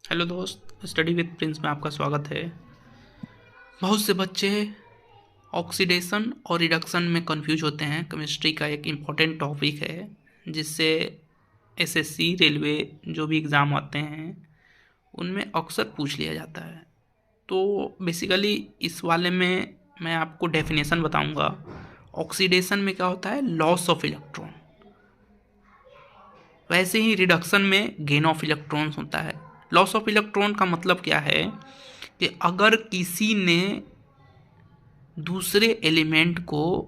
Hello दोस्त, study with Prince में आपका स्वागत है। बहुत से बच्चे ऑक्सीडेशन और रिडक्शन में कंफ्यूज होते हैं। केमिस्ट्री का एक इम्पॉर्टेंट टॉपिक है जिससे एसएससी, रेलवे जो भी एग्ज़ाम आते हैं उनमें अक्सर पूछ लिया जाता है। तो बेसिकली इस वाले में मैं आपको डेफिनेशन बताऊंगा। ऑक्सीडेशन में क्या होता है? Loss of electron. वैसे ही रिडक्शन में गेन ऑफ इलेक्ट्रॉन्स होता है। लॉस ऑफ इलेक्ट्रॉन का मतलब क्या है कि अगर किसी ने दूसरे एलिमेंट को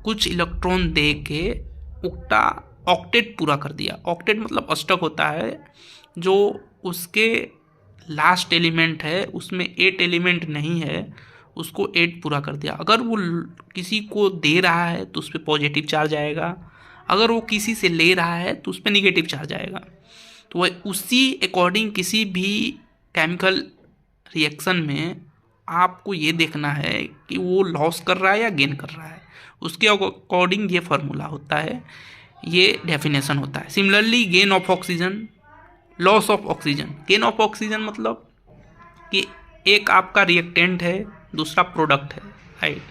कुछ इलेक्ट्रॉन दे के उक्टा ऑक्टेट पूरा कर दिया। ऑक्टेट मतलब अष्टक होता है, जो उसके लास्ट एलिमेंट है उसमें 8 एलिमेंट नहीं है, उसको 8 पूरा कर दिया। अगर वो किसी को दे रहा है तो उस पर पॉजिटिव चार्ज आएगा, अगर वो किसी से ले रहा है तो उस पर निगेटिव चार्ज आएगा। तो वह उसी अकॉर्डिंग किसी भी केमिकल रिएक्शन में आपको ये देखना है कि वो लॉस कर रहा है या गेन कर रहा है, उसके अकॉर्डिंग ये फार्मूला होता है, ये डेफिनेशन होता है। Similarly gain of oxygen, loss of oxygen. Gain of oxygen मतलब कि एक आपका रिएक्टेंट है, दूसरा प्रोडक्ट है, राइट।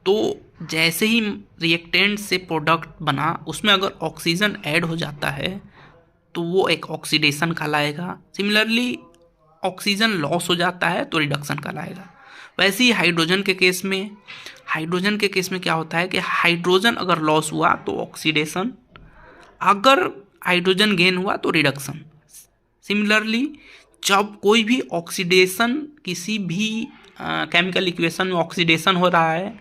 तो जैसे ही रिएक्टेंट से प्रोडक्ट बना उसमें अगर ऑक्सीजन ऐड हो जाता है तो वो एक ऑक्सीडेशन कहलाएगा। सिमिलरली ऑक्सीजन लॉस हो जाता है तो रिडक्शन कहलाएगा। वैसे ही हाइड्रोजन के केस में क्या होता है कि हाइड्रोजन अगर लॉस हुआ तो ऑक्सीडेशन, अगर हाइड्रोजन गेन हुआ तो रिडक्शन। सिमिलरली जब कोई भी ऑक्सीडेशन, किसी भी केमिकल इक्वेशन में ऑक्सीडेशन हो रहा है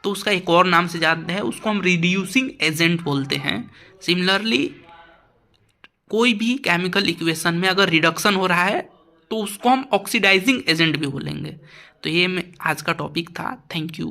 तो उसका एक और नाम से जानते हैं, उसको हम रिड्यूसिंग एजेंट बोलते हैं। सिमिलरली कोई भी केमिकल इक्वेशन में अगर रिडक्शन हो रहा है तो उसको हम ऑक्सीडाइजिंग एजेंट भी बोलेंगे। तो ये आज का टॉपिक था। Thank you.